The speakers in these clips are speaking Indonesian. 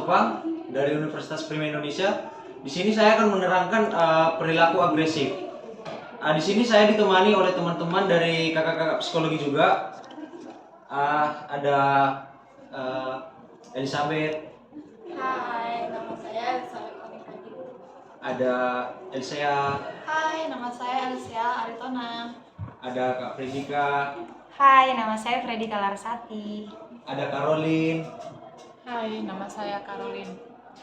Simatupang dari Universitas Prima Indonesia. Di sini saya akan menerangkan perilaku agresif. Di sini saya ditemani oleh teman-teman dari kakak-kakak psikologi juga. Ada Elizabeth. Hai, nama saya Elizabeth Monika. Ada Elsea. Hai, nama saya Elsia Aritona. Ada Kak Fredika. Hai, nama saya Fredika Larsati. Ada Caroline. Hai, nama saya Caroline.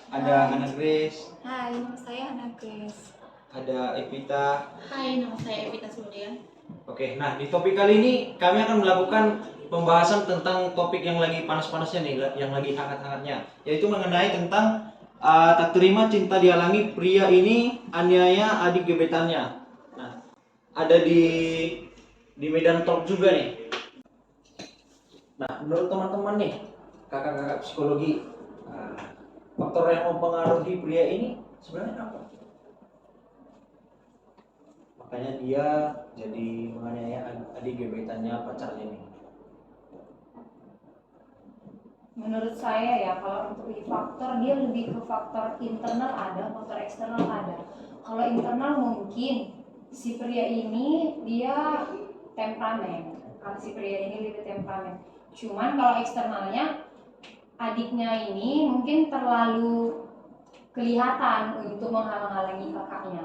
Ada Hana Grace. Hai, nama saya Hana Grace. Ada Evita. Hai, nama saya Evita Surya. Oke, nah di topik kali ini kami akan melakukan pembahasan tentang topik yang lagi panas-panasnya nih, yang lagi hangat-hangatnya, yaitu mengenai tentang tak terima cinta dihalangi, pria ini aniaya adik gebetannya. Nah, ada di Medan Talk juga nih. Nah, menurut teman-teman nih, kakak-kakak psikologi, faktor yang mempengaruhi pria ini sebenarnya apa? Makanya dia jadi menganiaya adik gebetannya pacarnya nih. Menurut saya ya, kalau untuk di faktor, dia lebih ke faktor internal ada, faktor eksternal ada. Kalau internal mungkin si pria ini dia temperamen, kalau si pria ini lebih temperamen. Cuman kalau eksternalnya, adiknya ini mungkin terlalu kelihatan untuk menghalang-halangi kakaknya.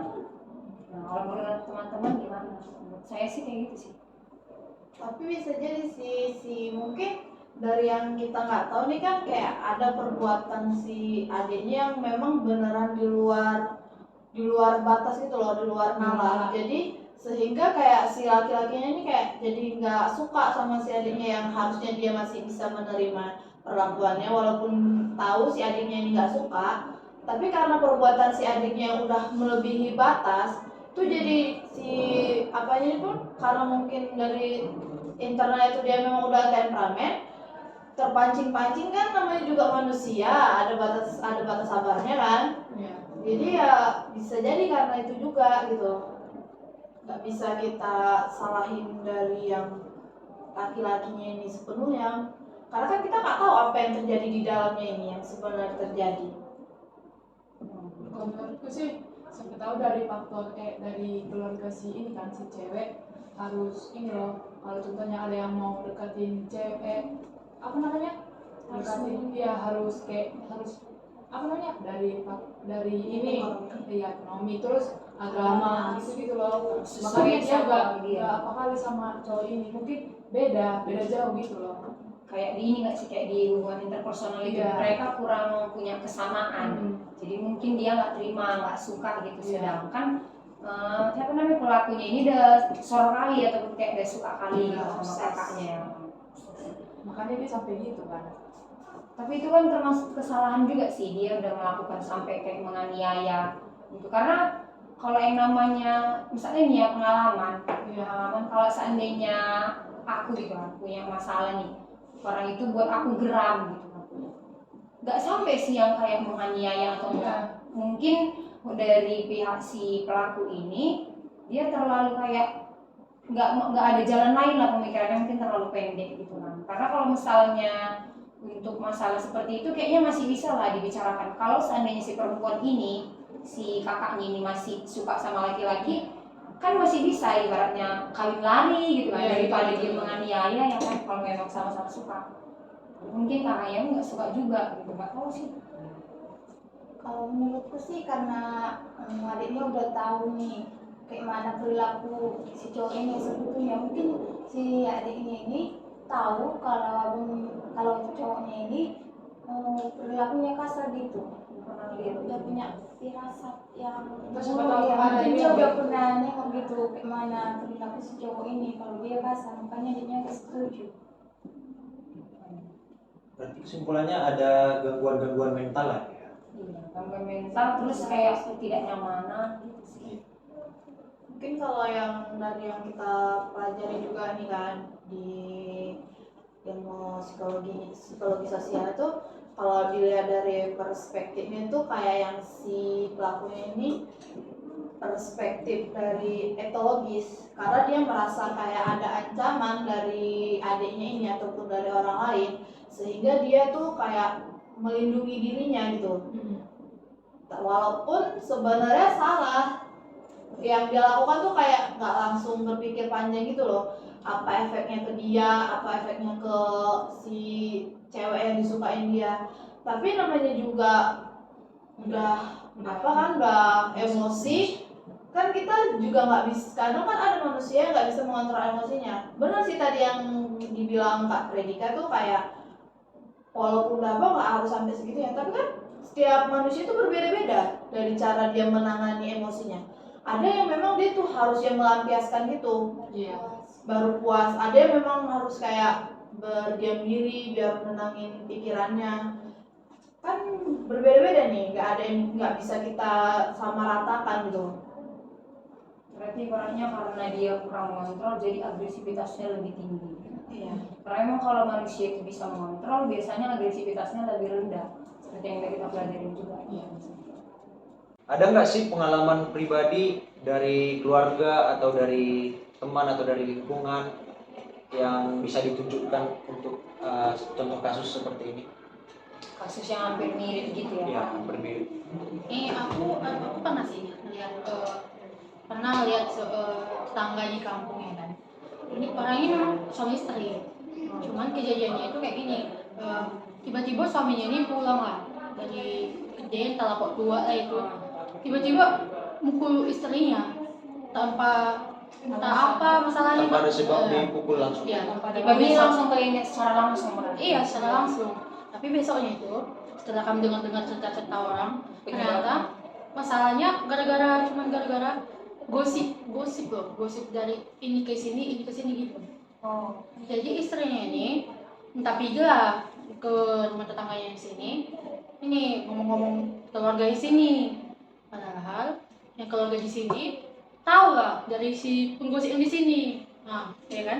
Nah, kalau menurut teman-teman gimana? Menurut saya sih kayak gitu sih. Tapi bisa jadi si mungkin dari yang kita nggak tahu nih kan kayak ada perbuatan si adiknya yang memang beneran di luar batas gitu loh, di luar nalar. Jadi sehingga kayak si laki-lakinya ini kayak jadi nggak suka sama si adiknya yang harusnya dia masih bisa menerima perlakuannya walaupun tahu si adiknya ini nggak suka. Tapi karena perbuatan si adiknya yang udah melebihi batas, tuh jadi si apanya itu karena mungkin dari internal itu dia memang udah temperamen, terpancing-pancing kan, namanya juga manusia, ada batas sabarnya kan. Jadi ya bisa jadi karena itu juga gitu, nggak bisa kita salahin dari yang laki-lakinya ini sepenuhnya, karena kan kita nggak tahu apa yang terjadi di dalamnya ini yang sebenarnya terjadi. Kalau menurutku sih, siapa tahu dari faktor dari keluarga si ini kan, si cewek harus ini loh. Kalau contohnya ada yang mau deketin cewek, apa namanya? Deketin dia harus apa namanya? Dari ini ya ekonomi, terus agama gitu loh. Makanya dia nggak apa kali sama cowok ini, mungkin beda jauh gitu loh. Kayak di ini nggak sih, kayak di hubungan interpersonal itu mereka kurang punya kesamaan. Jadi mungkin dia nggak terima, nggak suka gitu. Sedangkan siapa namanya pelakunya ini udah sorok kali ataupun kayak udah suka kali sama kakaknya. Makanya dia sampai gitu kan. Tapi itu kan termasuk kesalahan juga sih, dia udah melakukan sampai kayak menganiaya gitu. Karena kalau yang namanya misalnya nih ya pengalaman kalau seandainya aku gitu kan punya masalah nih, orang itu buat aku geram gitu kan, nggak sampai sih yang kayak menganiaya atau enggak. Mungkin dari pihak si pelaku ini dia terlalu kayak nggak ada jalan lain lah, pemikirannya mungkin terlalu pendek gitu kan. Karena kalau misalnya untuk masalah seperti itu kayaknya masih bisa lah dibicarakan. Kalau seandainya si perempuan ini, si kakaknya ini masih suka sama laki-laki, kan masih bisa ibaratnya kawin lari gitu kan, daripada dia menganiaya ya kan, kalau memang sama-sama suka. Mungkin kakaknya nggak suka juga gitu, nggak tahu sih. Kalau menurutku sih karena adiknya udah tahu nih kayak mana perilaku si cowok ini sebetulnya, mungkin si adiknya ini tahu kalau cowoknya ini perilakunya kasar gitu. Dia udah punya firasat yang mungkin dia udah pernah nengok gitu kayak mana perilaku si cowok ini kalau dia kasar, makanya dia nggak setuju. Berarti kesimpulannya ada gangguan-gangguan mental lah ya. Iya, gangguan mental terus kayak ketidaknyamanan gitu sih. Mungkin kalau yang dari yang kita pelajari juga nih kan di ilmu psikologi sosial itu, kalau dilihat dari perspektifnya itu kayak yang si pelakunya ini perspektif dari etologis, karena dia merasa kayak ada ancaman dari adiknya ini ataupun dari orang lain, sehingga dia tuh kayak melindungi dirinya gitu. Walaupun sebenarnya salah, yang dia lakukan tuh kayak nggak langsung berpikir panjang gitu loh, apa efeknya ke dia, apa efeknya ke si cewek yang disukain dia. Tapi namanya juga udah apa kan, udah emosi kan, kita juga nggak bisa, kadang kan ada manusia yang nggak bisa mengontrol emosinya. Benar sih tadi yang dibilang Kak Predika tuh, kayak walaupun apa nggak harus sampai segitu ya, tapi kan setiap manusia itu berbeda-beda dari cara dia menangani emosinya. Ada yang memang dia tuh harus yang melampiaskan gitu baru puas, ada yang memang harus kayak berdiam diri biar menenangin pikirannya. Kan berbeda-beda nih, nggak ada yang nggak bisa kita samaratakan gitu. Berarti orangnya karena dia kurang mengontrol jadi agresivitasnya lebih tinggi. Iya. Karena emang kalau manusia itu bisa mengontrol, biasanya agresivitasnya lebih rendah. Seperti yang kita pelajarin juga. Ada nggak sih pengalaman pribadi dari keluarga atau dari teman atau dari lingkungan yang bisa ditunjukkan untuk contoh kasus seperti ini? Kasus yang hampir mirip gitu ya. Ya, berbeda. Aku pernah sih lihat, pernah lihat tetangga di kampung ya kan. Ini orangnya memang suami istri. Cuman kejadiannya itu kayak gini, tiba-tiba suaminya ini pulang lah dari kerja, entah lapor tua lah itu. Tiba-tiba mukul istrinya tanpa entah apa masalahnya. Tanpa ada sebab dipukul langsung. Iya, Ini langsung keinget secara langsung. Iya, secara langsung. Tapi besoknya itu setelah kami dengar cerita-cerita orang, ternyata masalahnya cuman gara-gara gosip dari ini ke sini gitu. Oh. Jadi istrinya ini minta pergi lah ke rumah tetangganya di sini. Ini ngomong-ngomong keluarga di sini. Padahal yang keluarga di sini tahu lah dari si penggosip yang di sini. Nah, ya kan?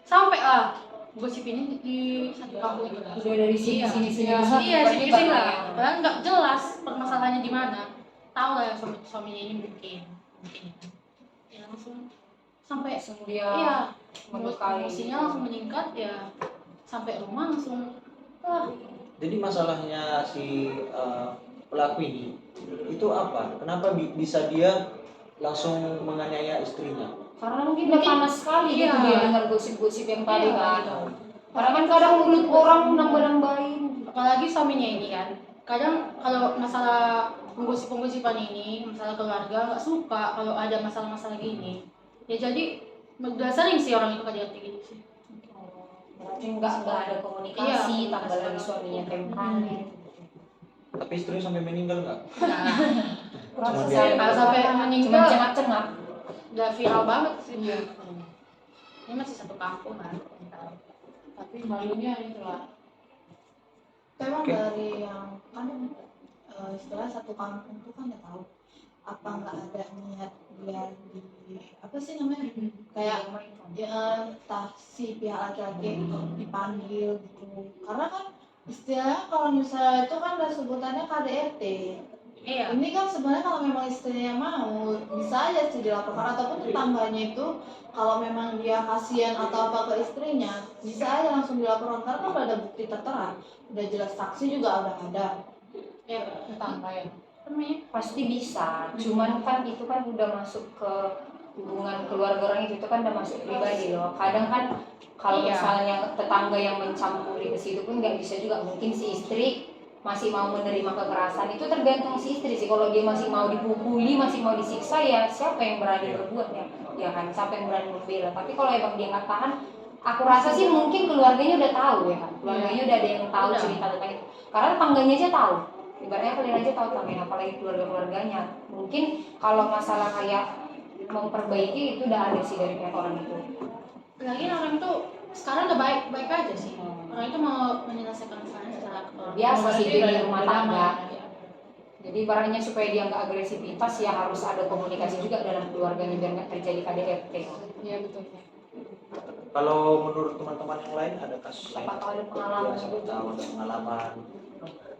Sampai lah gosip ini di satu kampung itu. Udah dari sini Iya, sini sini lah. Padahal nggak jelas permasalahannya di mana. Tahu lah ya suaminya ini mungkin. Ya langsung sampai dia iya, melukai. emosinya langsung meningkat ya, sampai rumah langsung Jadi masalahnya si pelaku ini itu apa? Kenapa bisa dia langsung menganiaya istrinya? Karena mungkin udah panas sekali iya. gitu dia dengar gosip-gosip yang tadi Iya, kan. gitu. Karena kan kadang mulut orang nambah-nambahin. Apalagi suaminya ini kan, kadang kalau masalah penggosip-penggosipan ini, masalah keluarga nggak suka kalau ada masalah-masalah gini. Ya jadi udah sering sih orang itu kayak gitu sih. Berarti nggak ada komunikasi, Iya, tambah lagi suaminya temperamen. Tapi istrinya sampai meninggal nggak? Nah, Kurang Cuma selesai. dia- kalau sampai Cuma meninggal cengat-cengat. udah viral banget sih. Ini masih satu kampung kan. Tapi malunya itulah. Memang Oke. dari yang kan istilah satu kampung tuh kan nggak tahu apa nggak ada niat dia di apa sih namanya, kayak ya entah si pihak laki-laki dipanggil gitu, karena kan istilahnya kalau misalnya itu kan ada sebutannya KDRT. Iya. Ini kan sebenarnya kalau memang istrinya mau bisa aja sih dilaporkan, ataupun tetangganya itu kalau memang dia kasihan atau apa ke istrinya bisa aja langsung dilaporkan, karena kan udah ada bukti tertera, udah jelas saksi juga udah ada. Ya, Tetangga ya. namanya. Pasti bisa. Cuman kan itu kan udah masuk ke hubungan keluarga orang itu kan udah masuk pribadi loh. Kadang kan kalau Iya. misalnya tetangga yang mencampuri ke situ pun nggak bisa juga. Mungkin si istri masih mau menerima kekerasan, itu tergantung si istri sih. Kalau dia masih mau dipukuli, masih mau disiksa, ya siapa yang berani berbuat ya kan, siapa yang berani membela. Tapi kalau emang dia nggak tahan, aku rasa sih mungkin keluarganya udah tahu ya kan, keluarganya udah ada yang tahu Udah. cerita tentang itu, karena tetangganya aja tahu. Ibaratnya kalian aja tahu tangganya, apalagi keluarganya. Mungkin kalau masalah kayak memperbaiki itu udah ada sih dari pihak orang itu. Lagi orang itu sekarang udah baik aja sih. Orang itu mau menyelesaikan masalahnya secara Biasa sih Berarti di rumah tangga. ya. Jadi barangnya supaya dia nggak agresivitas ya harus ada komunikasi juga dalam keluarganya biar nggak terjadi KDRT. Iya betul. Kalau menurut teman-teman yang lain ada kasus lain? Siapa tahu ada pengalaman. Ya, siapa tahu ada pengalaman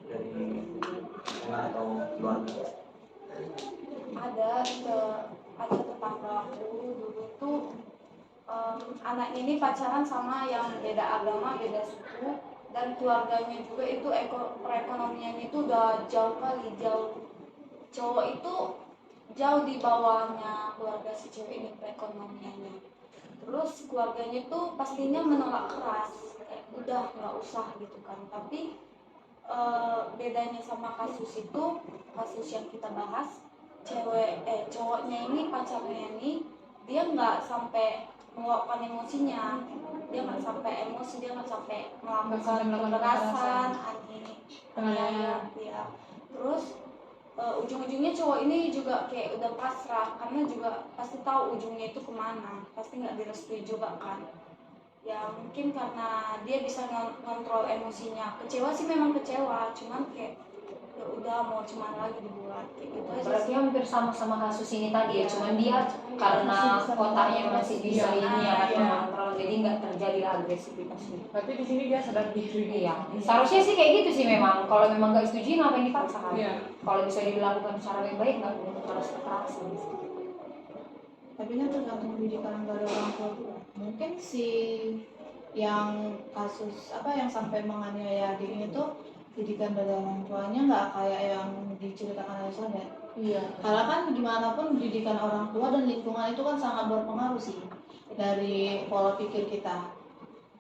dari lingkungan atau keluarga. Ada tetangga aku dulu tuh, anak ini pacaran sama yang beda agama, beda suku. dan keluarganya juga itu perekonomiannya itu udah jauh kali, cowok itu jauh di bawahnya keluarga si cewek ini perekonomiannya. Terus keluarganya itu pastinya menolak keras, kayak udah nggak usah gitu kan. Tapi bedanya sama kasus itu, kasus yang kita bahas, cowoknya ini, pacarnya ini, dia nggak sampai meluapkan emosinya, dia nggak sampai emosi, dia nggak sampai melakukan kekerasan, aniaya, ya. Terus ujung-ujungnya cowok ini juga kayak udah pasrah, karena juga pasti tahu ujungnya itu kemana, pasti nggak direstui juga kan. Ya mungkin karena dia bisa ngontrol emosinya, kecewa sih memang kecewa, cuman kayak ya udah mau cuman lagi dibuat kayak gitu aja Berarti sih. hampir sama-sama kasus ini tadi ya, cuman dia karena otaknya masih bisa ini ya kan mengontrol, jadi nggak terjadi agresivitasnya. Berarti di sini dia sadar diri. Iya, seharusnya sih kayak gitu sih memang. Kalau memang nggak setuju, ngapain dipaksa kan? Iya. Kalau bisa dilakukan secara baik-baik, nggak harus kekerasan. Tapi kan tergantung didikan dari orang tua juga. Mungkin si yang kasus apa yang sampai menganiaya adiknya itu didikan dari orang tuanya nggak kayak yang diceritakan oleh Sonia. Iya. Karena kan gimana pun didikan orang tua dan lingkungan itu kan sangat berpengaruh sih dari pola pikir kita.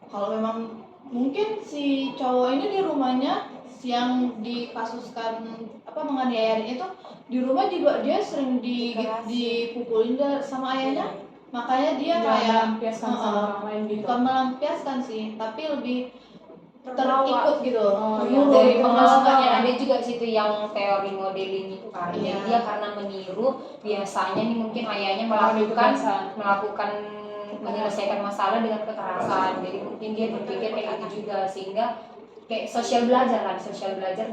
Kalau memang mungkin si cowok ini di rumahnya yang dikasuskan apa menganiaya adiknya itu di rumah juga dia sering dipukulin sama ayahnya, makanya dia kayak melampiaskan sama orang lain gitu. bukan melampiaskan sih, tapi lebih Terbawa. terikut gitu. Oh, iya. Menurut Dari gitu. pengalamannya ada juga situ yang teori modeling itu kan. Jadi Iya. dia karena meniru, biasanya nih mungkin ayahnya Kekerasan. melakukan menyelesaikan masalah dengan kekerasan. Jadi mungkin dia berpikir kayak gitu juga, sehingga kayak sosial belajar kan,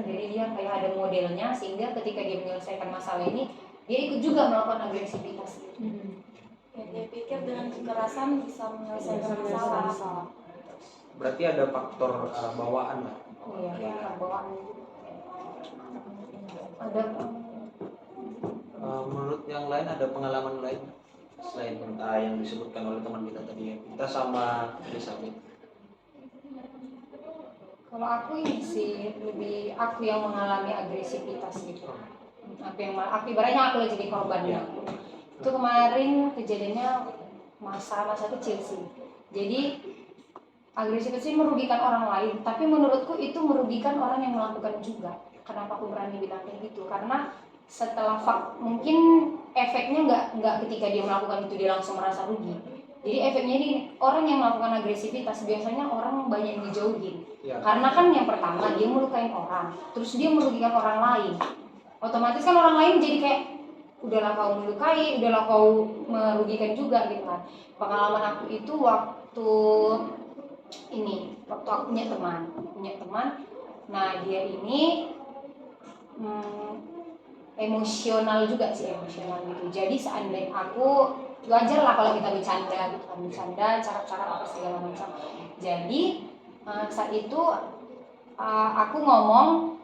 jadi dia kayak ada modelnya, sehingga ketika dia menyelesaikan masalah ini dia ikut juga melakukan agresivitas. Ya, dia pikir dengan kekerasan bisa menyelesaikan masalah. Berarti ada faktor bawaan lah. Iya, bawaan. Ada Menurut yang lain ada pengalaman lain selain yang disebutkan oleh teman kita tadi ya. Kita sama Elizabeth. kalau aku ini sih lebih aku yang mengalami agresivitas gitu. Aku ibaratnya aku jadi korbannya. Itu kemarin kejadiannya masa kecil sih. Jadi agresivitas ini merugikan orang lain, tapi menurutku itu merugikan orang yang melakukan juga. Kenapa aku berani bilang kayak gitu? Karena setelah mungkin efeknya nggak ketika dia melakukan itu dia langsung merasa rugi. Jadi efeknya ini orang yang melakukan agresivitas biasanya orang banyak yang dijauhin. Ya. Karena kan yang pertama dia melukain orang, terus dia merugikan orang lain. Otomatis kan orang lain jadi kayak udahlah kau melukai, udahlah kau merugikan juga gitu kan. Pengalaman aku itu waktu aku punya teman. Nah dia ini emosional juga sih, emosional gitu. Jadi seandainya aku wajar lah kalau kita bercanda gitu kan, cara-cara apa segala macam. Jadi saat itu aku ngomong,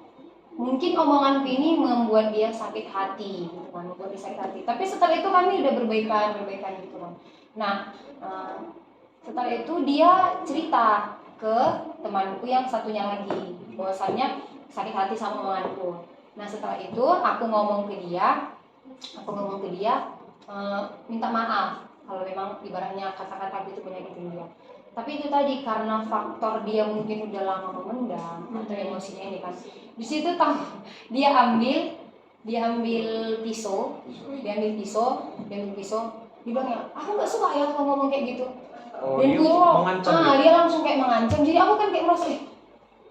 mungkin omonganku ini membuat dia sakit hati gitu kan, tapi setelah itu kami udah berbaikan gitu kan. Nah setelah itu dia cerita ke temanku yang satunya lagi bahwasannya sakit hati sama omonganku. Nah setelah itu aku ngomong ke dia minta maaf kalau memang ibaratnya kata-kata itu menyakitin dia. Tapi itu tadi karena faktor dia mungkin udah lama memendam atau emosinya ini kan. Di situ dia ambil pisau, dia bilang ya, aku nggak suka ya kamu ngomong kayak gitu. Oh, Dan dia mengancam gitu? dia langsung kayak mengancam. Jadi aku kan kayak merasa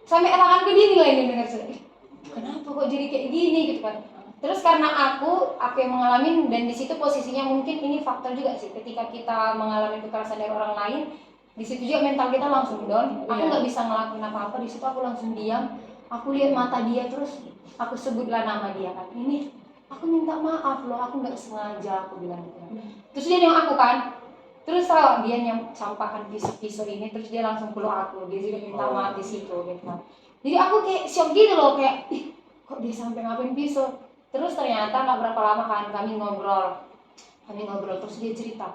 sampai tanganku dingin lah ini dengar kenapa kok jadi kayak gini gitu kan. Terus karena aku yang mengalami, dan di situ posisinya mungkin ini faktor juga sih, ketika kita mengalami kekerasan dari orang lain, di situ juga mental kita langsung down. Aku nggak bisa ngelakuin apa-apa. Di situ aku langsung diam. Aku lihat mata dia, terus aku sebutlah nama dia kan. Ini aku minta maaf loh, aku nggak sengaja, aku bilang gitu. Terus dia nengok aku kan. Terus dia campakkan pisau ini, terus dia langsung peluk aku. Dia juga minta maaf di situ gitu kan. Jadi aku kayak shock gitu loh, kayak kok dia sampai ngapain pisau. Terus ternyata nggak berapa lama kan kami ngobrol terus dia cerita,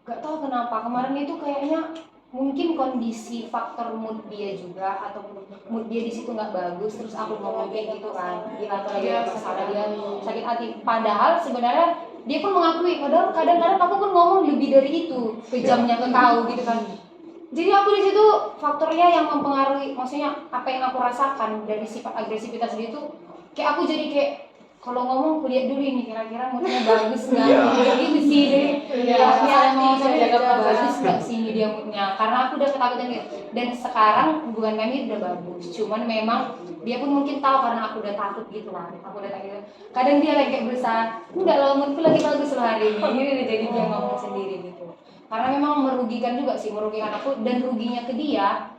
nggak tahu kenapa kemarin itu kayaknya mungkin kondisi faktor mood dia juga, atau mood dia di situ nggak bagus, terus aku ngomong kayak gitu kan, dia atau lagi ada masalah, dia sakit hati. Padahal sebenarnya dia pun mengakui, padahal kadang-kadang aku pun ngomong lebih dari itu kejamnya ke kau gitu kan. Jadi aku di situ faktornya yang mempengaruhi, maksudnya apa yang aku rasakan dari sifat agresivitas dia itu, kayak aku jadi kayak kalau ngomong aku lihat dulu ini kira-kira moodnya bagus nggak, kayak gitu sih. Jadi ya mau saya jaga bagus nggak sih ini dia moodnya, karena aku udah ketakutan gitu. Dan sekarang hubungan kami udah bagus, cuman memang dia pun mungkin tahu karena aku udah takut gitu lah, aku udah takut. Kadang dia lagi kayak berusaha, enggak loh moodku lagi bagus loh hari ini, jadi dia ngomong sendiri gitu. Karena memang merugikan juga sih, merugikan aku, dan ruginya ke dia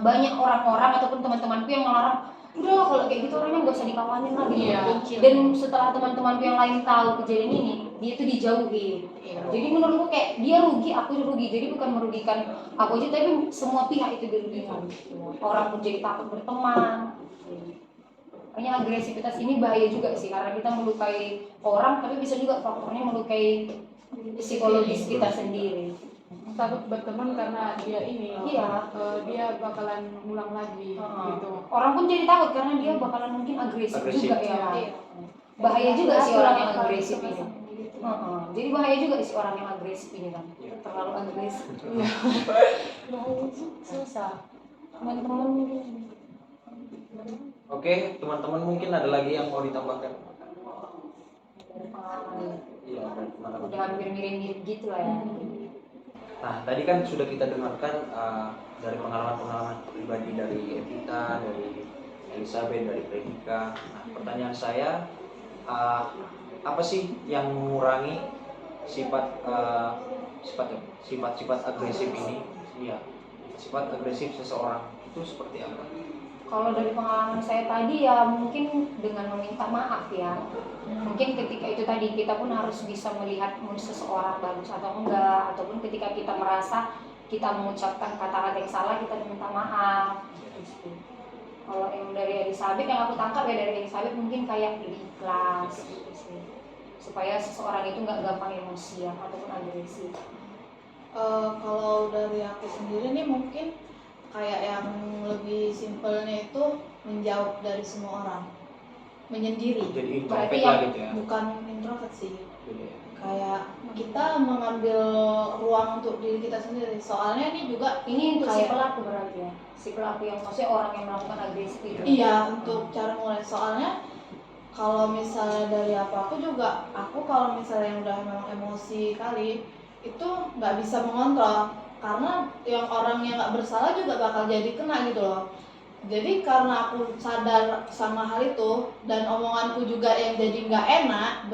banyak orang-orang ataupun teman-temanku yang melarang, udah kalau kayak gitu orangnya nggak usah dikawanin lagi. Dan setelah teman-temanku yang lain tahu kejadian ini, dia itu dijauhi. Jadi menurutku kayak dia rugi, aku rugi. Jadi bukan merugikan aku aja, tapi semua pihak itu dirugikan. Orang pun jadi takut berteman. Makanya agresivitas ini bahaya juga sih, karena kita melukai orang, tapi bisa juga faktornya melukai psikologis kita sendiri. Takut berteman karena dia ini Iya. dia bakalan ngulang lagi gitu. Orang pun jadi takut karena dia bakalan mungkin agresif juga ya. Iya. Bahaya juga sih orang yang agresif ini. Jadi bahaya juga sih orang yang agresif ini kan. Terlalu agresif. Susah. Teman-teman mungkin. Oke, teman-teman mungkin ada lagi yang mau ditambahkan? Iya, dari pengalaman. Udah hampir mirip-mirip gitu lah ya. Nah, tadi kan sudah kita dengarkan dari pengalaman-pengalaman pribadi dari Evita, dari Elizabeth, dari Predika. Nah, pertanyaan saya, apa sih yang mengurangi sifat-sifat agresif ini? Iya, sifat agresif seseorang itu seperti apa? Kalau dari pengalaman saya tadi ya mungkin dengan meminta maaf ya. Mungkin ketika itu tadi kita pun harus bisa melihat mood seseorang bagus atau enggak, ataupun ketika kita merasa kita mengucapkan kata-kata yang salah, kita minta maaf. Kalau yang dari Elizabeth, yang aku tangkap ya dari Elizabeth mungkin kayak ikhlas gitu sih, supaya seseorang itu nggak gampang emosian ataupun agresif. Kalau dari aku sendiri nih mungkin kayak yang lebih simpelnya itu menjauh dari semua orang, menyendiri. Jadi Berarti introvert yang lah gitu ya. Bukan introvert sih, Jadi, kayak kita mengambil ruang untuk diri kita sendiri. Soalnya ini juga Ini untuk si kayak pelaku berarti ya, si pelaku yang maksudnya orang yang melakukan agresif itu. iya, untuk cara mulai. Soalnya kalau misalnya dari aku juga, aku kalau misalnya yang udah memang emosi kali itu nggak bisa mengontrol, karena yang orang yang nggak bersalah juga bakal jadi kena gitu loh. Jadi karena aku sadar sama hal itu, dan omonganku juga yang jadi nggak enak,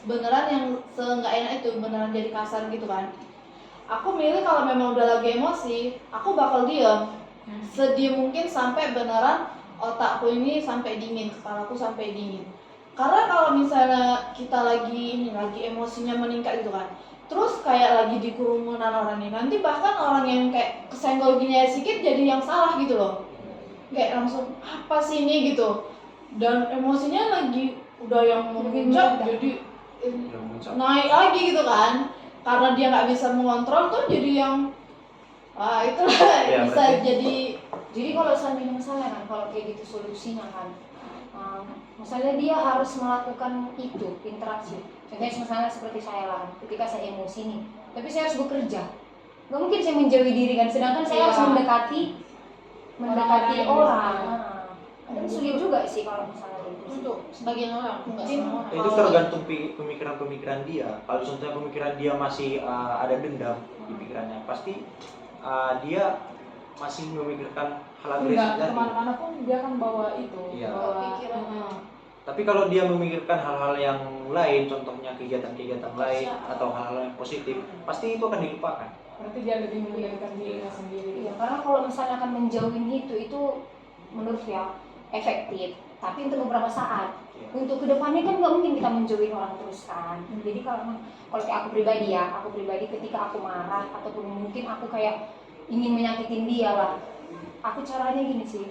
beneran yang nggak enak itu beneran jadi kasar gitu kan. Aku milih kalau memang udah lagi emosi, aku bakal diem, sedih mungkin sampai beneran otakku ini sampai dingin, kepalaku sampai dingin. Karena kalau misalnya kita lagi emosinya meningkat gitu kan, terus kayak lagi di kerumunan orang ini, nanti bahkan orang yang kayak kesenggol gini aja sedikit jadi yang salah gitu loh. Kayak langsung apa sih ini gitu, dan emosinya lagi udah yang memuncak jadi naik lagi gitu kan, karena dia nggak bisa mengontrol tuh jadi yang itulah Ya, bisa berarti. Jadi kalau seandainya misalnya kan, kalau kayak gitu solusinya kan, misalnya dia harus melakukan itu interaksi. Contohnya misalnya seperti saya lah, ketika saya emosi nih, tapi saya harus bekerja. Gak mungkin saya menjauhi diri kan, sedangkan saya harus mendekati orang. Kan sulit juga sih kalau misalnya itu. Untuk sebagian orang, enggak Mungkin semua orang. Itu tergantung pemikiran-pemikiran dia. Kalau contohnya pemikiran dia masih ada dendam di pikirannya, pasti dia masih memikirkan hal agresif Enggak, tadi. kemana-mana pun dia kan bawa itu, Iya. bawa Pikiran. Tapi kalau dia memikirkan hal-hal yang lain, contohnya kegiatan-kegiatan lain atau hal-hal yang positif, pasti itu akan dilupakan. berarti dia lebih mengendalikan dirinya sendiri. Iya, karena kalau misalnya akan menjauhin itu menurut ya efektif, tapi untuk beberapa saat. Untuk kedepannya kan nggak mungkin kita menjauhin orang terus kan. Jadi kalau kayak aku pribadi ketika aku marah ataupun mungkin aku kayak ingin menyakitin dia lah, aku caranya gini sih,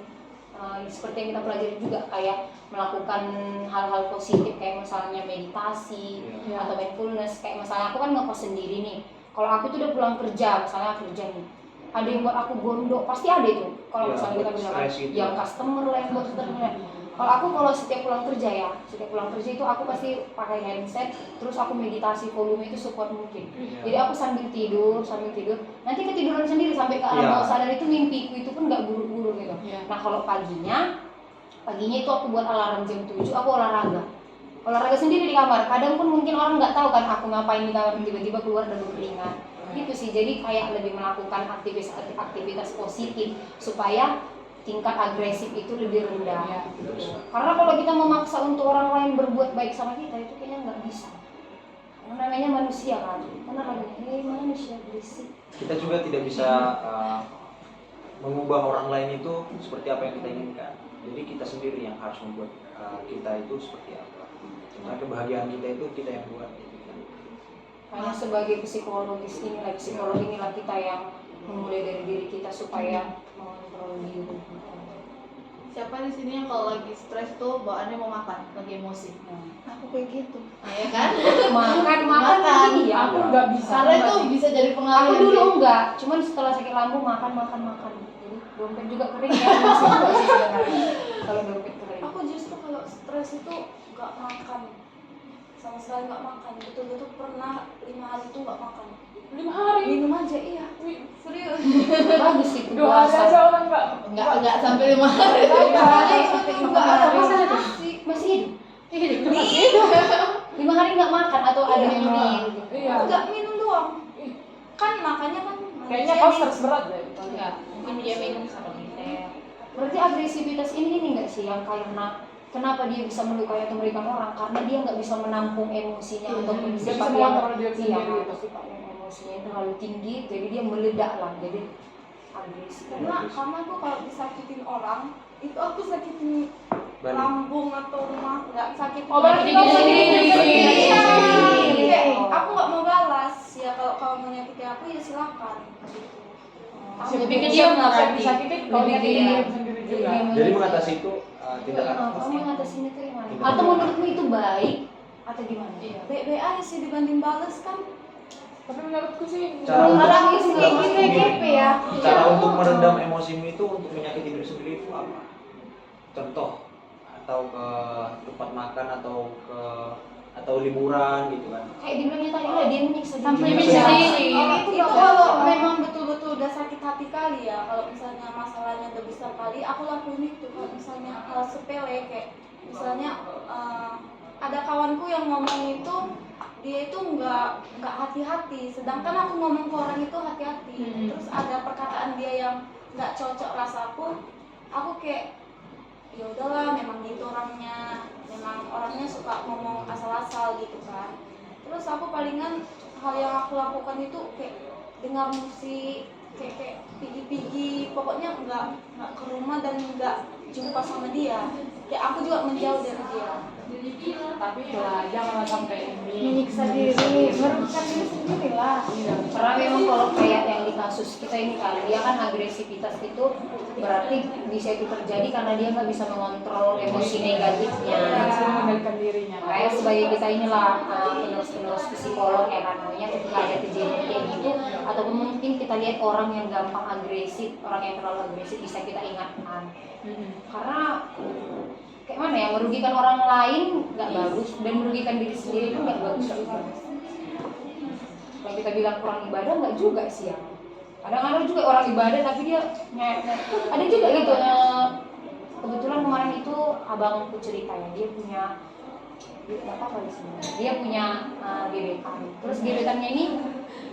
seperti yang kita pelajari juga, kayak melakukan hal-hal positif kayak misalnya meditasi Iya. atau mindfulness. Kayak misalnya aku kan ngekos sendiri nih, Kalau aku tuh udah pulang kerja, misalnya kerja nih, ada yang buat aku gondok, pasti ada itu. Kalau Ya, misalnya kita buat bilang stres gitu. yang customer lah, yang buat customer. Kalau setiap pulang kerja ya, setiap pulang kerja itu aku pasti pakai headset, terus aku meditasi volume itu sekuat mungkin. Iya. Jadi aku sambil tidur, nanti ketiduran sendiri sampai ke alam Iya. bawah sadar itu mimpiku itu pun nggak buru-buru gitu. Iya. Nah kalau paginya itu aku buat alarm jam 7, aku olahraga sendiri di kamar. Kadang pun mungkin orang nggak tahu kan aku ngapain di kamar, tiba-tiba keluar dan berkeringat gitu sih. Jadi kayak lebih melakukan aktivitas positif supaya tingkat agresif itu lebih rendah. Iya. Karena kalau kita memaksa untuk orang lain berbuat baik sama kita itu kayaknya nggak bisa. Karena namanya manusia kan, karena lagi manusia berisik. Kita juga tidak bisa mengubah orang lain itu seperti apa yang kita inginkan. Jadi kita sendiri yang harus membuat kita itu seperti apa. Karena kebahagiaan kita itu kita yang buat. Gitu kan. Hanya sebagai psikolog inilah kita yang memulai dari diri kita supaya mengontrol diri. Siapa di sini yang kalau lagi stres tuh bawaannya mau makan, lagi emosi? Aku kayak gitu. Nah, ya kan? makan iya. Aku nggak bisa. Karena itu bisa jadi pengaruh. Aku dulu enggak, cuman setelah sakit lambung makan. Jadi dompet juga kering ya, masih juga sih sebenarnya. Kalau dompet kering. Aku justru kalau stres itu nggak makan, sama sekali nggak makan. Betul-betul pernah 5 hari itu nggak makan. 5 hari. Minum aja, iya. Serius. Bagus itu 2 hari aja puasa. orang Enggak sampai 5 hari. Nggak ada masalah nasi. Masih hidup. 5 hari nggak makan atau ada yang minum. Iya. Nggak minum doang. Kan makanya kan Kayaknya manusia kau nih. stres berat deh. Enggak, mungkin dia minum sama kita. Berarti agresivitas ini enggak sih yang karena kenapa dia bisa melukai atau merugikan orang, karena dia nggak bisa menampung emosinya ataupun Dia bisa sifat yang mengontrol diri sendiri gitu. sifat yang emosinya terlalu tinggi, jadi dia meledak lah, jadi agresi. Karena aku kalau disakitin orang itu aku sakitin Balik. lambung atau rumah, nggak sakit. Oh, berarti Iya, kamu sendiri. iya. Iya. Aku nggak mau balas ya, kalau kamu mau nyakiti aku ya silakan. Lebih ke dia nggak berarti. disakitin kalau Lebih nyakitin dia. diri sendiri juga. Jadi mengatasi itu tindakan Kamu mengatasinya itu gimana? Tidak. Atau menurutmu itu baik atau gimana? Iya. BB aja sih dibanding balas kan. Tapi menurutku sih Cara untuk- Orang itu kayak gitu ya. cara untuk meredam emosimu itu untuk menyakiti diri sendiri itu apa? Contoh atau ke tempat makan atau liburan gitu kan. Kayak dibilangnya tadi lah, dia menyiksa diri. Sampai Menyiksa menyiksa diri. diri. Itu kalau memang betul-betul udah sakit hati kali ya, kalau misalnya masalahnya udah besar kali, aku lakuin itu. Kalau misalnya hal sepele kayak misalnya ada kawanku yang ngomong itu, dia itu nggak hati-hati, sedangkan aku ngomong ke orang itu hati-hati. Terus ada perkataan dia yang nggak cocok rasaku, aku kayak ya udahlah, memang gitu orangnya, memang orangnya suka ngomong asal-asal gitu kan. Terus aku palingan hal yang aku lakukan itu kayak dengar musik, kayak pigi-pigi, pokoknya nggak ke rumah dan nggak jumpa sama dia. Kayak aku juga menjauh dari dia. tapi ya jangan sampai Menyiksa diri, merugikan diri sendiri lah. Karena memang kalau kayak yang di kasus kita ini kan, dia kan agresivitas itu berarti bisa itu terjadi karena dia nggak bisa mengontrol emosi negatifnya. bisa mengendalikan dirinya. Kayak sebagai kita inilah penerus psikolog ya kan, namanya ketika ada kejadian kayak gitu, ataupun mungkin kita lihat orang yang gampang agresif, orang yang terlalu agresif bisa kita ingatkan. Karena kayak mana ya, merugikan orang lain nggak bagus dan merugikan diri sendiri itu nggak bagus juga. Kalau kita bilang kurang ibadah nggak juga sih ya. Kadang-kadang juga orang ibadah tapi dia ada juga gitu. Kebetulan kemarin itu abangku cerita ya, dia punya nggak apa-apa di sini. Dia punya gebetan. Terus gebetannya ini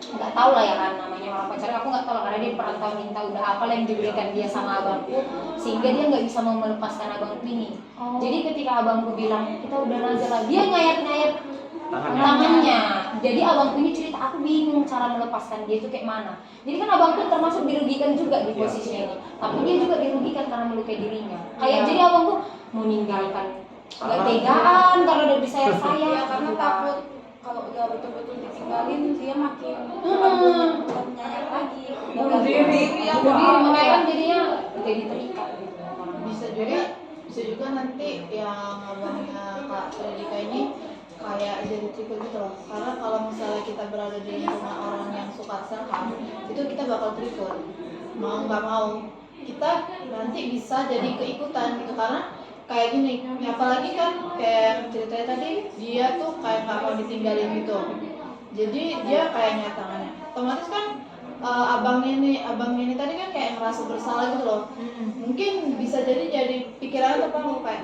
nggak tahu lah ya kan namanya orang pacaran, aku nggak tahu lah, karena dia perantau minta udah apa yang diberikan dia sama abangku sehingga dia nggak bisa mau melepaskan abangku ini. Jadi ketika abangku bilang kita udah nazar lah, dia ngayat-ngayat tangannya. Jadi abangku ini cerita, aku bingung cara melepaskan dia itu kayak mana. Jadi kan abangku termasuk dirugikan juga di posisinya ini, tapi dia juga dirugikan karena melukai dirinya. Kayak jadi abangku meninggalkan nggak tegaan karena udah disayang-sayang. Ya karena gitu. takut kalau udah betul-betul ditinggalin dia makin menyayang lagi. Bunuh diri. Bunuh diri, makanya kan jadinya jadi terikat gitu. Bisa juga nanti yang abangnya Kak Fredika ini kayak kayak jadi trigger gitu loh. Karena kalau misalnya kita berada di lingkungan orang yang suka self-harm, itu kita bakal trigger. Mau nggak mau, kita nanti bisa jadi keikutan gitu. Karena kayak gini, apalagi kan kayak ceritanya tadi, dia tuh kayak nggak mau ditinggalin gitu. Jadi dia kayak nyataannya. Otomatis kan abangnya ini tadi kan kayak ngerasa bersalah gitu loh. Mungkin bisa jadi pikirannya terpengaruh kayak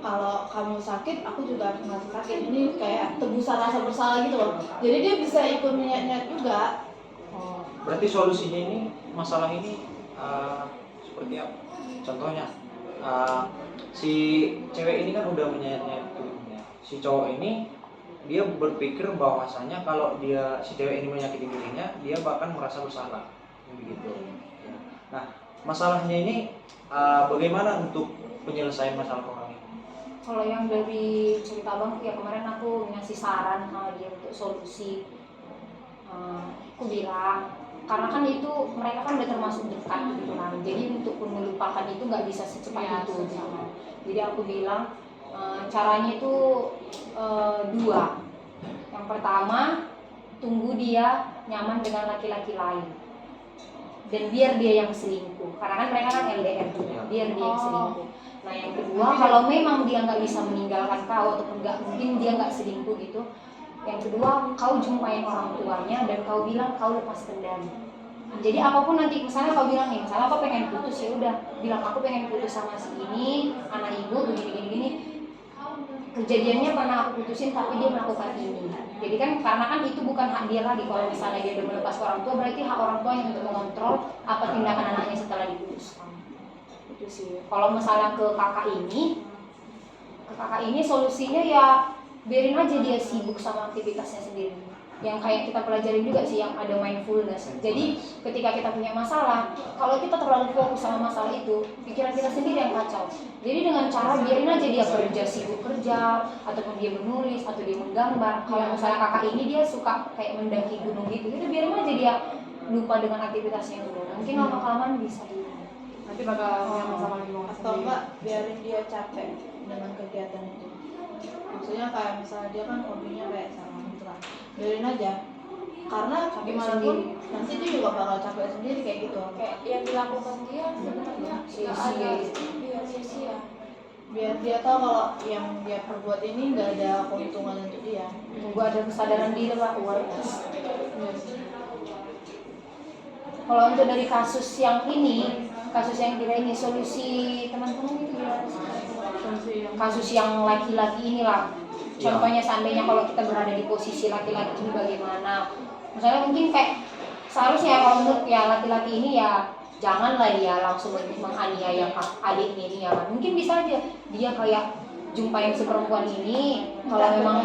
kalau kamu sakit, aku juga harus ngerasa sakit. Ini kayak tebusan rasa bersalah gitu loh. Jadi dia bisa ikut niat-niat juga. Oh, berarti solusinya ini, masalah ini seperti apa? Contohnya, si cewek ini kan udah menyayat-nyayat tubuhnya. Si cowok ini dia berpikir bahwasanya kalau si cewek ini menyakiti dirinya, dia bahkan merasa bersalah, begitu. Nah, masalahnya ini bagaimana untuk penyelesaian masalah orang ini? Kalau yang dari cerita abang ya, kemarin aku ngasih saran sama dia untuk solusi. Aku bilang karena kan itu mereka kan udah termasuk dekat gitu kan, jadi untuk melupakan itu nggak bisa secepat itu gitu. Jadi aku bilang caranya itu dua. Yang pertama, tunggu dia nyaman dengan laki-laki lain dan biar dia yang selingkuh, karena kan mereka kan LDR juga, biar dia yang selingkuh. Nah yang kedua, kalau memang dia nggak bisa meninggalkan kau ataupun nggak mungkin dia nggak selingkuh gitu, yang kedua kau jumpain orang tuanya dan kau bilang kau lepas kendali. Jadi apapun nanti, misalnya kau bilang nih, misalnya aku pengen putus, ya udah bilang aku pengen putus sama si ini, anak ibu begini. Kejadiannya pernah aku putusin tapi dia melakukan ini. Jadi kan karena kan itu bukan hak dia lagi. Kalau misalnya dia udah melepas orang tua, berarti hak orang tua yang untuk mengontrol apa tindakan anaknya setelah diputuskan. Itu sih. Kalau misalnya ke kakak ini solusinya ya biarin aja dia sibuk sama aktivitasnya sendiri. Yang kayak kita pelajarin juga sih, yang ada mindfulness. Jadi ketika kita punya masalah, kalau kita terlalu fokus sama masalah itu, pikiran kita sendiri yang kacau. Jadi dengan cara biarin aja dia kerja, sibuk kerja, ataupun dia menulis, atau dia menggambar. Kalau misalnya kakak ini dia suka kayak mendaki gunung gitu, jadi biarin aja dia lupa dengan aktivitasnya dulu. Mungkin lama-kelamaan bisa gitu. Nanti bakal sama-sama lagi ngomong Atau enggak biarin dia capek dengan kegiatan itu. Maksudnya kayak misalnya dia kan hobinya kayak sama gitu kan, biarin aja. Karena gimana pun nanti dia juga bakal capek sendiri kayak gitu. Kayak yang dilakukan dia sebenarnya nggak ada sia-sia. Biar dia tahu kalau yang dia perbuat ini nggak ada keuntungan untuk dia. Tunggu ada kesadaran diri lah, awareness. Kalau untuk dari kasus yang kira ini solusi teman-teman itu gimana? Kasus yang laki-laki inilah. Contohnya seandainya kalau kita berada di posisi laki-laki ini bagaimana? Misalnya mungkin kayak seharusnya kalau menurut ya laki-laki ini ya janganlah dia langsung menganiaya adiknya ini ya. Mungkin bisa aja dia kayak jumpain si perempuan ini kalau memang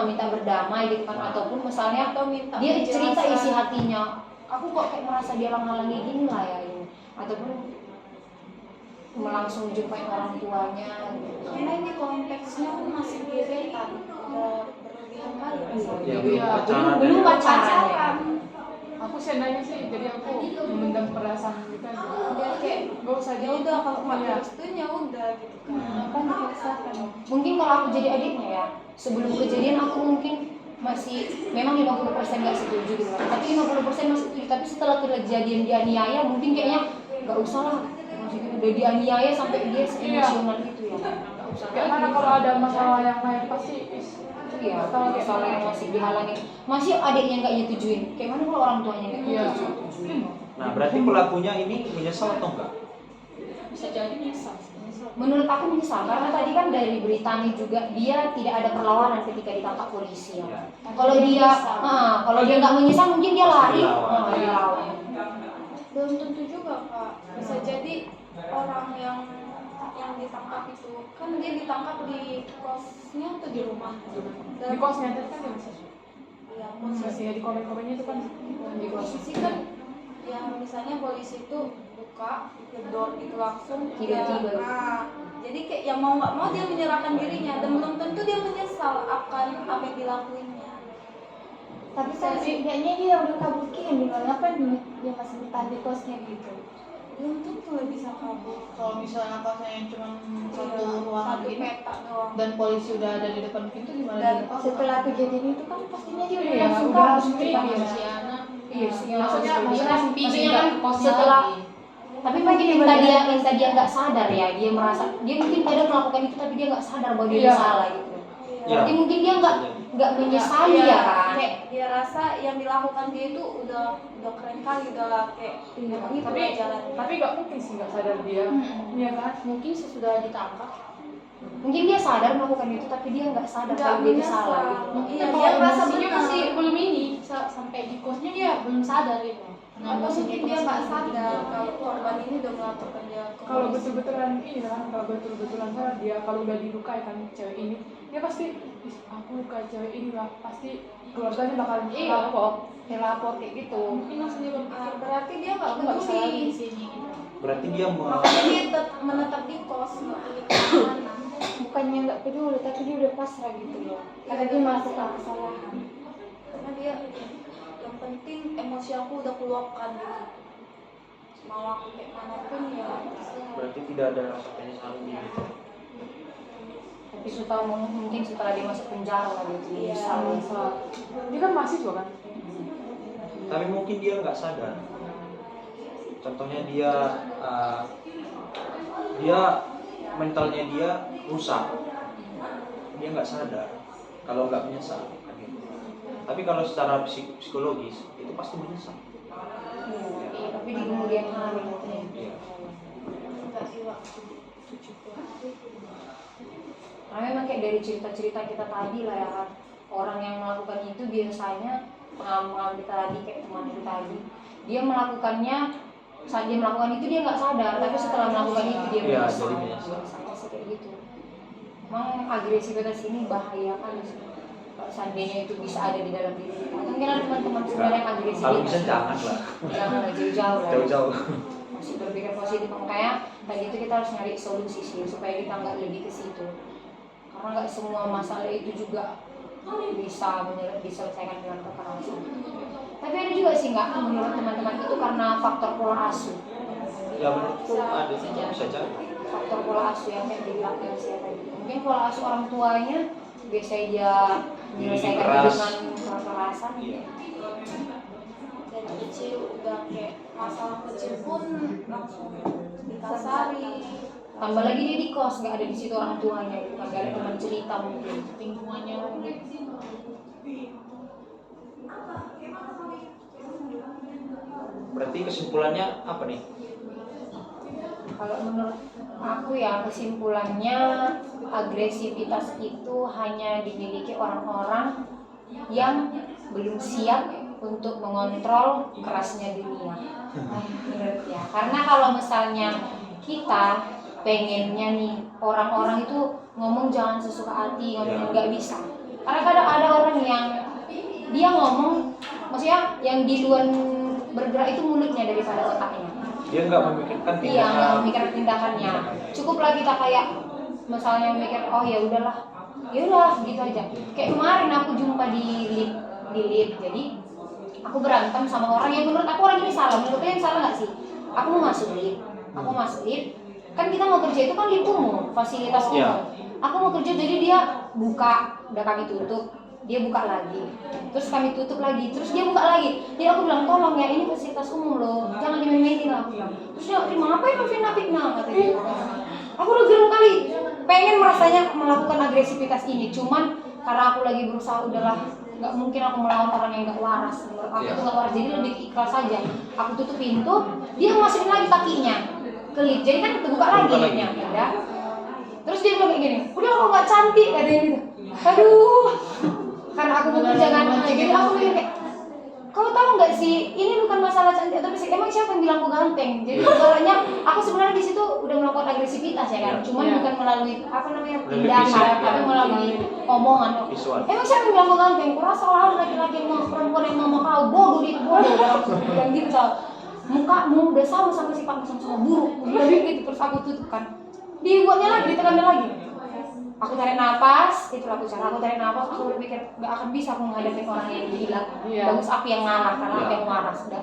minta berdamai gitu kan, ataupun misalnya Atau minta dia cerita penjelasan. isi hatinya, aku kok kayak merasa dia halangi gini lah ya ini, ataupun langsung jumpain orang tuanya gitu. Karena ini konteksnya kan masih gebetan, udah berlebihan kali Ya, rasanya. belum pacaran ya. Aku senangnya sih, jadi aku memendam perasaan kita gitu. Dia kayak Gak usah ya udah kalau nggak Iya. restuin ya udah gitu kan. Apa dipaksakan? Mungkin kalau aku jadi adiknya ya, sebelum kejadian aku mungkin masih memang 50% nggak setuju gitu kan, tapi 50% masih setuju. Tapi setelah kejadian dianiaya mungkin kayaknya nggak usah lah, maksudnya udah dianiaya sampai dia emosional gitu ya, nggak usah Kayak mana lagi. kalau ada masalah yang lain pasti Iya, masalah yang masih dihalangi, masih adiknya nggak nyetujuin. Kayak mana kalau orang tuanya nggak Iya. nyetujuin? Nah, berarti pelakunya ini menyesal atau enggak? Bisa jadi nyesal. Menurut aku menyesal karena tadi kan dari beritanya juga dia tidak ada perlawanan ketika ditangkap polisi ya. Ya. Kalau dia, kalau dia nggak menyesal mungkin dia lari, Dilawan. dilawan. Belum tentu juga kak, bisa jadi orang yang ditangkap itu kan dia ditangkap di kosnya atau di rumah. di kosnya itu kan bisa. Iya, kos. Masih ya di komen-komennya itu kan di kos. Posisi kan ya misalnya polisi itu buka gedor gitu langsung Tiba-tiba. jadi kayak yang mau nggak mau dia menyerahkan dirinya dan belum tentu dia menyesal akan apa yang dilakuinnya. Tapi kan setidaknya dia udah kabur kirim, ngapain dia masih bertahan di kosnya gitu. Belum tentu lah bisa kabur. Kalau misalnya kosnya yang cuma satu ruangan Satu gini peta doang. dan polisi udah ada di depan pintu gimana Dan dia? setelah kejadian itu kan pastinya dia udah Iya, langsung udah kabur langsung ceritanya. iya. Si anak. Iya sih, Maksudnya Pintunya kan kosnya setelah lagi. tapi mungkin yang tadi dia nggak sadar ya, dia merasa dia mungkin kadang melakukan itu tapi dia nggak sadar bahwa dia Iya. salah gitu. Iya. Berarti mungkin dia nggak menyesali Iya, ya kan. kayak dia rasa yang dilakukan dia itu udah keren kali, udah kayak memang itu Tapi jalan. tapi nggak mungkin sih nggak sadar dia. Iya kan? Mungkin sesudah ditangkap. Mungkin dia sadar melakukan itu tapi dia nggak sadar Nggak kalau dia itu menyesal. salah gitu. Mungkin Iya, kalau dia merasa emosinya benar. masih belum ini sampai di kosnya dia belum sadar gitu. Nah, Atau emosinya mungkin itu dia masih nggak belum sadar gitu. kalau korban ini udah melaporkan dia ke Kalau polisi. betul-betulan ini kan, kalau betul-betulan salah dia, kalau udah dilukai kan cewek ini, dia pasti "Ih, aku lukai cewek ini lah, pasti keluarganya bakal lapor kayak gitu." Mungkin langsung dia berpikir, Berarti dia nggak aku nggak bisa lagi di peduli. sini. Gitu. Berarti dia Makanya dia menetap di kos, nggak pergi kemana-mana. Bukannya nggak peduli tapi dia udah pasrah gitu loh. Karena dia melakukan kesalahan. Karena dia yang penting emosi aku udah keluapkan gitu. Mau aku kayak manapun ya terserah. berarti tidak ada rasa penyesalan gitu. Tapi mungkin setelah dia masuk penjara lah gitu. Iya. Menyesal. Dia kan mahasiswa kan? Tapi mungkin dia nggak sadar. Contohnya dia mentalnya dia rusak. Dia nggak sadar kalau nggak menyesal. Kan gitu. Tapi kalau secara psikologis itu pasti menyesal. Iya, tapi di kemudian hari mungkin. Iya. Kasih waktu 7 hari. Karena memang kayak dari cerita-cerita kita tadi lah ya kan, orang yang melakukan itu biasanya pengalaman kita tadi kayak teman kita tadi, dia melakukannya saat dia melakukan itu dia nggak sadar, tapi setelah melakukan itu dia Iya, menyesal. jadi menyesal. Biasanya sih kayak gitu. Emang agresivitas ini bahaya kan sih. Kalau seandainya itu bisa ada di dalam diri kita. Mungkin ada teman-teman sebenarnya yang agresivitas. Kalau bisa jangan lah. Jangan jauh-jauh lah. Jauh-jauh. Masih berpikir positif, makanya tadi itu kita harus nyari solusi sih supaya kita nggak lebih ke situ. Karena nggak semua masalah itu juga bisa diselesaikan dengan kekerasan. Tapi ada juga sih nggak menurut teman-teman itu karena faktor pola asuh. Ya menurutku ada bisa jadi. Faktor pola asuh yang kayak dibilang Elsia tadi. Mungkin pola asuh orang tuanya biasanya dia menyelesaikan Keras. dengan kekerasan. Iya. Dari kecil udah kayak masalah kecil pun langsung dikasari. Tambah lagi dia di kos, nggak ada di situ orang tuanya, nggak ada teman cerita mungkin. Lingkungannya Berarti kesimpulannya apa nih? Kalau menurut aku ya kesimpulannya agresivitas itu hanya dimiliki orang-orang yang belum siap untuk mengontrol kerasnya dunia. Menurut ya. Karena kalau misalnya kita pengennya nih orang-orang itu ngomong jangan sesuka hati, ngomong nggak bisa. Karena kadang ada orang yang dia ngomong, maksudnya yang di luar bergerak itu mulutnya daripada otaknya. Dia nggak memikirkan Iya, tindakan. nggak memikirkan tindakannya. Cukuplah kita kayak misalnya mikir, oh ya udahlah, gitu aja. Kayak kemarin aku jumpa di lift, jadi aku berantem sama orang yang menurut aku orang ini salah. Menurut kalian salah nggak sih? Aku mau masuk lift, kan kita mau kerja itu kan lift umum, fasilitas umum. Iya. Aku mau kerja jadi dia buka, udah kami tutup, dia buka lagi, terus kami tutup lagi, terus dia buka lagi. Jadi aku bilang tolong ya, ini fasilitas umum loh, jangan dimain-mainin lah. Terus dia terima apa yang fitnah kata dia. Aku udah gerung kali, pengen rasanya melakukan agresivitas ini, cuman karena aku lagi berusaha udahlah, nggak mungkin aku melawan orang yang nggak waras. Menurut aku itu nggak waras, jadi lebih ikhlas saja. Aku tutup pintu, dia masukin lagi kakinya ke lift, jadi kan terbuka lagi liftnya, ya. Terus dia bilang kayak gini, udah aku nggak cantik katanya gitu. Aduh, karena aku mau kerja kan, jadi aku mikir kayak, kau tahu nggak sih, ini bukan masalah cantik atau fisik, emang siapa yang bilang aku ganteng? Jadi ibaratnya aku sebenarnya di situ udah melakukan agresivitas ya kan, cuman bukan melalui apa namanya tindakan, fisik, tapi ya. melalui omongan. Visual. Emang siapa yang bilang aku ganteng? Kurasa orang laki-laki yang mau perempuan yang mau kau bodoh itu bodoh, bilang gitu soal mukamu udah sama sifatmu sama buruk, bilang gitu. Terus aku tutup kan, dibuatnya lagi, ditekannya lagi. Aku tarik nafas, itulah aku cara. Aku tarik nafas, aku berpikir gak akan bisa aku menghadapi orang yang gila. Bagus aku yang ngalah, karena aku yang waras. Udah.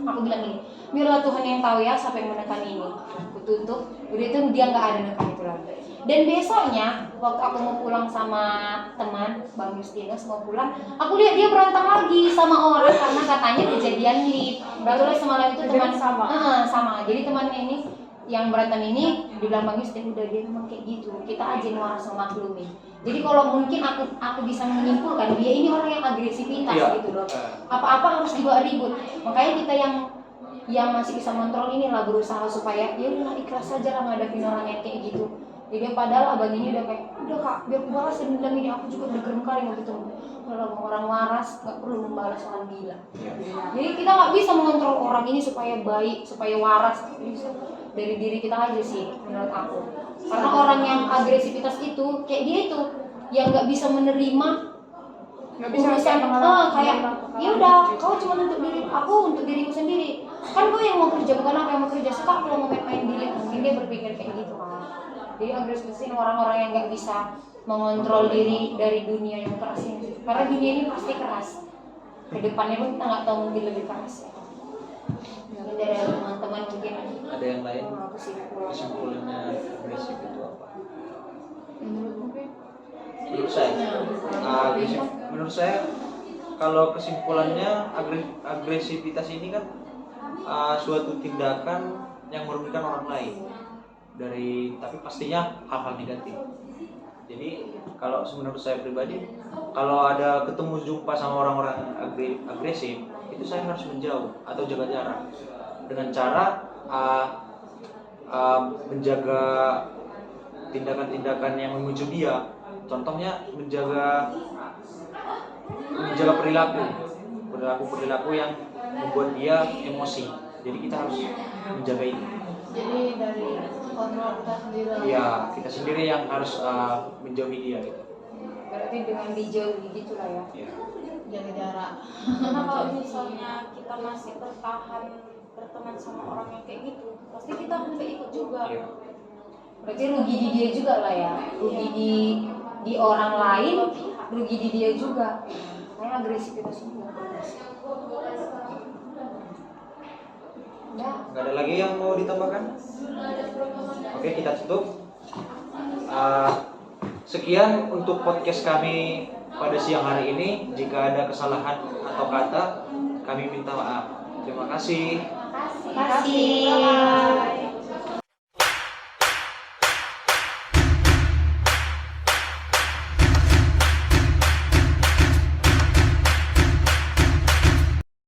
Aku bilang gini, biarlah Tuhan yang tahu ya siapa yang menekan ini. Aku tutup, udah itu dia nggak ada nekan itu lagi. Dan besoknya, waktu aku mau pulang sama teman, Bang Justinus mau pulang, aku lihat dia berantem lagi sama orang karena katanya kejadian lift. Itulah semalam itu teman sama. Jadi temannya ini yang berantem ini dibilang Bang Justin, udah dia memang kayak gitu, kita aja yang waras maklumin. Jadi kalau mungkin aku bisa menyimpulkan dia ini orang yang agresivitas gitu loh. Apa-apa harus dibawa ribut. Makanya kita yang masih bisa kontrol inilah berusaha supaya ya udah ikhlas saja lah ngadapin orang yang kayak gitu. Jadi padahal abang ini udah kayak, udah kak biar aku balas dendam ini, aku juga udah gerem kali gitu. Kalau orang waras nggak perlu membalas orang gila. Jadi kita nggak bisa mengontrol orang ini supaya baik, supaya waras, bisa dari diri kita aja sih menurut aku. Karena orang yang agresivitas itu kayak dia itu yang nggak bisa menerima urusan kayak ya udah kau cuma untuk diri aku, untuk diriku sendiri. Kan kau yang mau kerja, bukan aku yang mau kerja. Suka kalau mau main diri, mungkin dia berpikir kayak gitu kan. Jadi agresivitas ini orang-orang yang nggak bisa mengontrol diri dari dunia yang keras ini. Karena dunia ini pasti keras. Kedepannya pun kita nggak tahu, mungkin lebih keras ya. Mungkin dari teman-teman mungkin Ada yang lain kesimpulannya agresif itu apa? Menurut saya kalau kesimpulannya agresivitas ini kan suatu tindakan yang merugikan orang lain tapi pastinya hal-hal negatif. Jadi kalau menurut saya pribadi, kalau ada ketemu jumpa sama orang-orang agresif, itu saya harus menjauh atau jaga jarak dengan cara menjaga tindakan-tindakan yang memicu dia. Contohnya menjaga perilaku yang membuat dia emosi. Jadi kita harus menjaga itu. Jadi dari kontrol kita sendiri. Ya, kita sendiri yang harus menjauhi dia gitu. berarti dengan dijauhi gitu lah ya. Jaga jarak. Karena kalau misalnya kita masih berteman sama orang yang kayak gitu, pasti kita akan ikut juga. Iya. Berarti rugi di dia juga lah ya, rugi di orang lain, rugi di dia juga. Makanya agresivitas juga. Udah. Nggak ada lagi yang mau ditambahkan? Oke, kita tutup. Sekian untuk podcast kami pada siang hari ini. Jika ada kesalahan atau kata, kami minta maaf. Terima kasih. Terima kasih. Bye.